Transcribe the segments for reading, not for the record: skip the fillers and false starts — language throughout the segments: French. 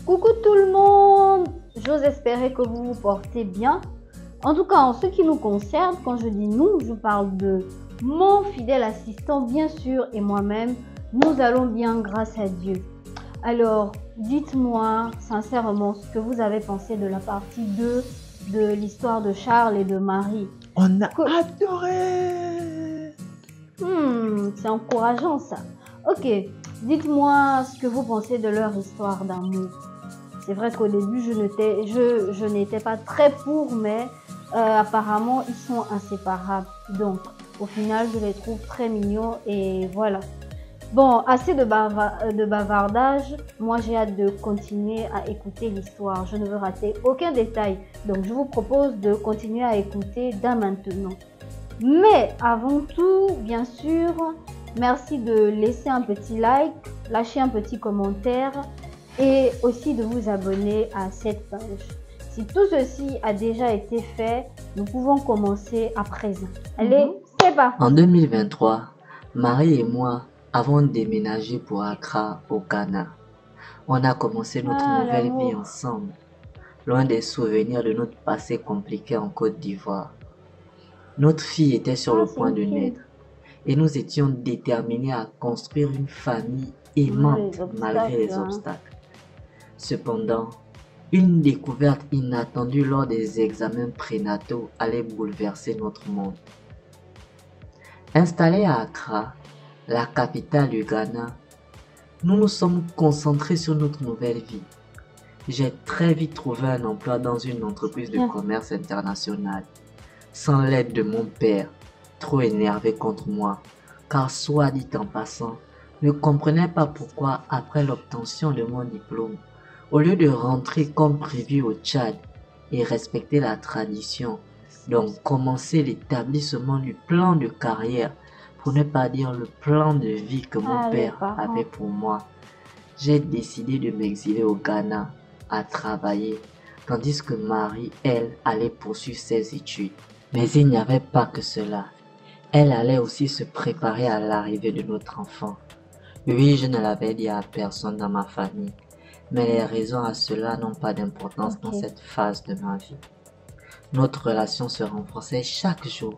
Coucou tout le monde, j'ose espérer que vous vous portez bien. En tout cas, en ce qui nous concerne, quand je dis nous, je parle de mon fidèle assistant, bien sûr, et moi-même. Nous allons bien grâce à Dieu. Alors, dites-moi sincèrement ce que vous avez pensé de la partie 2 de l'histoire de Charles et de Marie. On a adoré. C'est encourageant ça. Ok, dites-moi ce que vous pensez de leur histoire d'amour. C'est vrai qu'au début, je n'étais pas très pour, mais apparemment, ils sont inséparables. Donc, au final, je les trouve très mignons et voilà. Bon, assez de bavardage. Moi, j'ai hâte de continuer à écouter l'histoire. Je ne veux rater aucun détail. Donc, je vous propose de continuer à écouter dès maintenant. Mais avant tout, bien sûr, merci de laisser un petit like, lâcher un petit commentaire et aussi de vous abonner à cette page. Si tout ceci a déjà été fait, nous pouvons commencer à présent. Allez, c'est parti. En 2023, Marie et moi avons déménagé pour Accra, au Ghana. On a commencé notre nouvelle vie ensemble, loin des souvenirs de notre passé compliqué en Côte d'Ivoire. Notre fille était sur le point de naître et nous étions déterminés à construire une famille aimante malgré les obstacles. Cependant, une découverte inattendue lors des examens prénataux allait bouleverser notre monde. Installés à Accra, la capitale du Ghana, nous nous sommes concentrés sur notre nouvelle vie. J'ai très vite trouvé un emploi dans une entreprise de commerce international, sans l'aide de mon père, trop énervé contre moi, car soit dit en passant, ne comprenait pas pourquoi après l'obtention de mon diplôme, au lieu de rentrer comme prévu au Tchad et respecter la tradition, donc commencer l'établissement du plan de carrière, pour ne pas dire le plan de vie que mon père avait pour moi, j'ai décidé de m'exiler au Ghana à travailler, tandis que Marie, elle, allait poursuivre ses études. Mais il n'y avait pas que cela. Elle allait aussi se préparer à l'arrivée de notre enfant. Oui, je ne l'avais dit à personne dans ma famille, mais les raisons à cela n'ont pas d'importance dans cette phase de ma vie. Notre relation se renforçait chaque jour,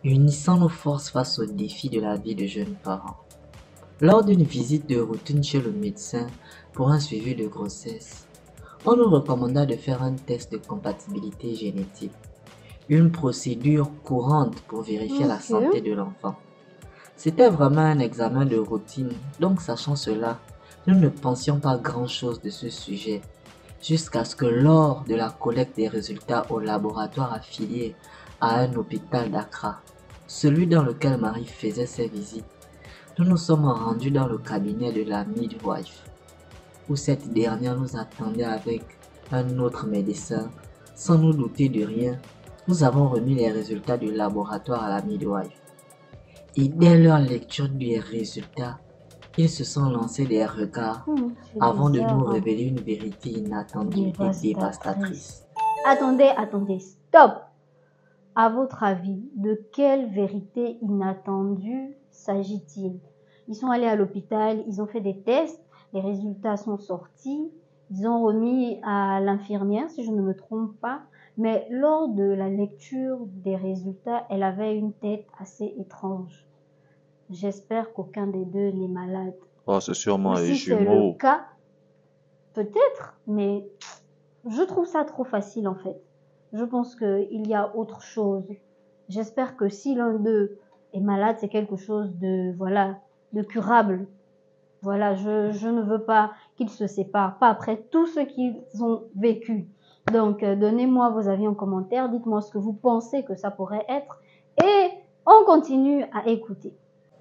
unissant nos forces face aux défis de la vie de jeunes parents. Lors d'une visite de routine chez le médecin pour un suivi de grossesse, on nous recommanda de faire un test de compatibilité génétique, une procédure courante pour vérifier la santé de l'enfant. C'était vraiment un examen de routine, donc sachant cela, nous ne pensions pas grand-chose de ce sujet, jusqu'à ce que lors de la collecte des résultats au laboratoire affilié à un hôpital d'Accra, celui dans lequel Marie faisait ses visites, nous nous sommes rendus dans le cabinet de la midwife, où cette dernière nous attendait avec un autre médecin. Sans nous douter de rien, nous avons remis les résultats du laboratoire à la midwife. Et dès leur lecture des résultats, ils se sont lancés des regards avant de nous révéler une vérité inattendue et dévastatrice. Attendez, stop! À votre avis, de quelle vérité inattendue s'agit-il? Ils sont allés à l'hôpital, ils ont fait des tests, les résultats sont sortis, ils ont remis à l'infirmière, si je ne me trompe pas, mais lors de la lecture des résultats, elle avait une tête assez étrange. J'espère qu'aucun des deux n'est malade. Oh, c'est sûrement les Si c'est le jumeaux. cas, peut-être, mais je trouve ça trop facile en fait. Je pense qu'il y a autre chose. J'espère que si l'un d'eux est malade, c'est quelque chose de curable. Voilà, je ne veux pas qu'ils se séparent, pas après tout ce qu'ils ont vécu. Donc, donnez-moi vos avis en commentaire, dites-moi ce que vous pensez que ça pourrait être et on continue à écouter.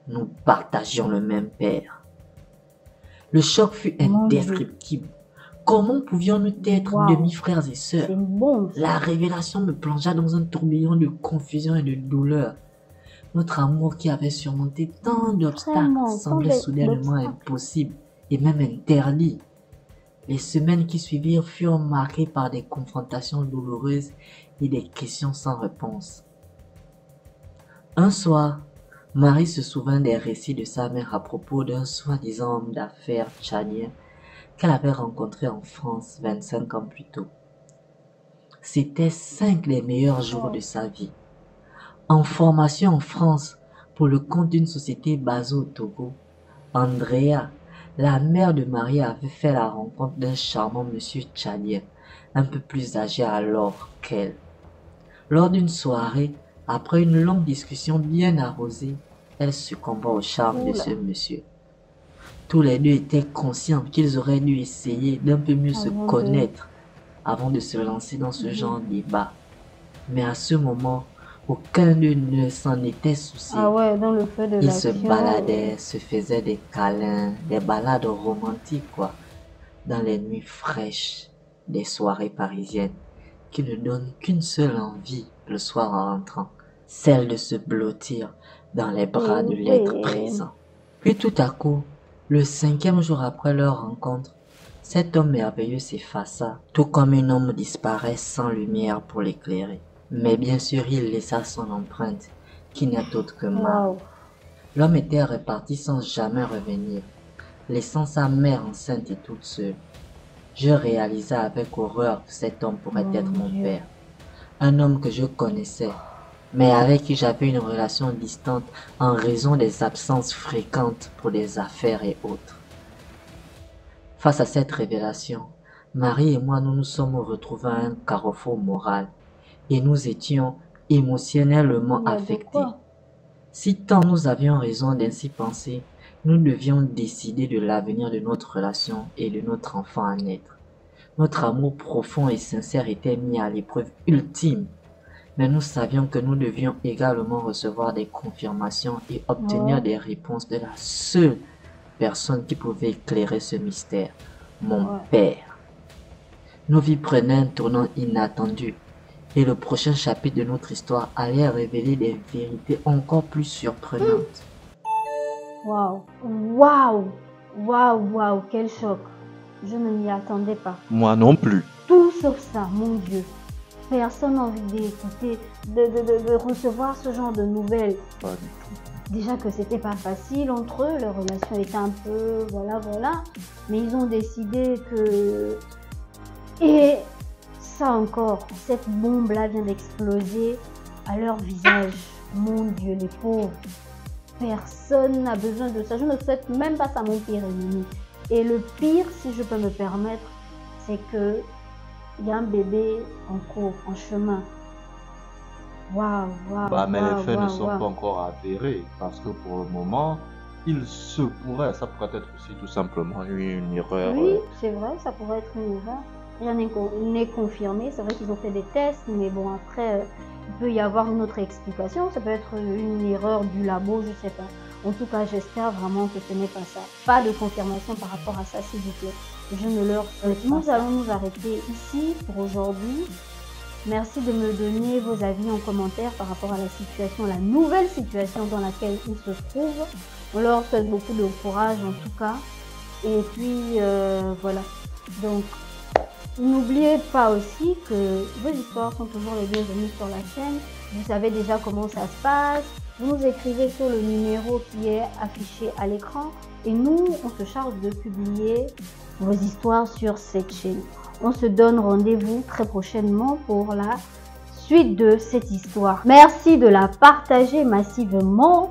Nous partagions le même père. Le choc fut indescriptible. Comment pouvions-nous être demi-frères et sœurs? La révélation me plongea dans un tourbillon de confusion et de douleur. Notre amour qui avait surmonté tant d'obstacles semblait soudainement impossible et même interdit. Les semaines qui suivirent furent marquées par des confrontations douloureuses et des questions sans réponse. Un soir, Marie se souvint des récits de sa mère à propos d'un soi-disant homme d'affaires tchadien qu'elle avait rencontrés en France 25 ans plus tôt. C'étaient 5 des meilleurs jours de sa vie. En formation en France pour le compte d'une société basée au Togo, Andrea, la mère de Marie, avait fait la rencontre d'un charmant monsieur tchadien, un peu plus âgé alors qu'elle. Lors d'une soirée, après une longue discussion bien arrosée, elle succomba au charme de ce monsieur. Tous les deux étaient conscients qu'ils auraient dû essayer d'un peu mieux se connaître avant de se lancer dans ce genre de débat. Mais à ce moment, aucun d'eux ne s'en était soucié. Ah ouais, dans le feu de Ils se l'action. baladaient, se faisaient des câlins, des balades romantiques quoi, dans les nuits fraîches des soirées parisiennes qui ne donnent qu'une seule envie le soir en rentrant, celle de se blottir dans les bras de l'être présent. Puis tout à coup, le 5e jour après leur rencontre, cet homme merveilleux s'effaça, tout comme un homme disparaît sans lumière pour l'éclairer. Mais bien sûr, il laissa son empreinte, qui n'est autre que Marie. L'homme était reparti sans jamais revenir, laissant sa mère enceinte et toute seule. Je réalisais avec horreur que cet homme pourrait être mon père. Un homme que je connaissais, mais avec qui j'avais une relation distante en raison des absences fréquentes pour des affaires et autres. Face à cette révélation, Marie et moi nous nous sommes retrouvés à un carrefour moral et nous étions émotionnellement affectés. Si tant nous avions raison d'ainsi penser, nous devions décider de l'avenir de notre relation et de notre enfant à naître. Notre amour profond et sincère était mis à l'épreuve ultime, mais nous savions que nous devions également recevoir des confirmations et obtenir des réponses de la seule personne qui pouvait éclairer ce mystère, mon père. Nos vies prenaient un tournant inattendu et le prochain chapitre de notre histoire allait révéler des vérités encore plus surprenantes. Waouh, quel choc. Je ne m'y attendais pas. Moi non plus. Tout sauf ça, mon Dieu. Personne n'a envie d'écouter, de recevoir ce genre de nouvelles. Pas du tout. Déjà que c'était pas facile entre eux, leur relation était un peu, voilà. Mais ils ont décidé que... Et ça encore, cette bombe-là vient d'exploser à leur visage. Mon Dieu, les pauvres. Personne n'a besoin de ça. Je ne souhaite même pas ça à mon pire ennemi. Et le pire, si je peux me permettre, c'est que il y a un bébé en cours, en chemin. Waouh. Mais les faits ne sont pas encore avérés parce que pour le moment, il se pourrait, ça pourrait être aussi tout simplement une erreur. Oui, c'est vrai, ça pourrait être une erreur. Rien n'est confirmé. C'est vrai qu'ils ont fait des tests, mais bon, après, il peut y avoir une autre explication. Ça peut être une erreur du labo, je sais pas. En tout cas, j'espère vraiment que ce n'est pas ça. Pas de confirmation par rapport à ça, s'il vous plaît. Je ne leur souhaite pas. Nous allons nous arrêter ici pour aujourd'hui. Merci de me donner vos avis en commentaire par rapport à la situation, la nouvelle situation dans laquelle ils se trouvent. On leur souhaite beaucoup de courage en tout cas. Et puis, voilà. Donc, n'oubliez pas aussi que vos histoires sont toujours les bienvenues sur la chaîne. Vous savez déjà comment ça se passe. Vous nous écrivez sur le numéro qui est affiché à l'écran. Et nous, on se charge de publier vos histoires sur cette chaîne. On se donne rendez-vous très prochainement pour la suite de cette histoire. Merci de la partager massivement.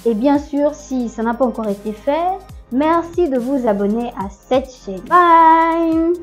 Et bien sûr, si ça n'a pas encore été fait, merci de vous abonner à cette chaîne. Bye!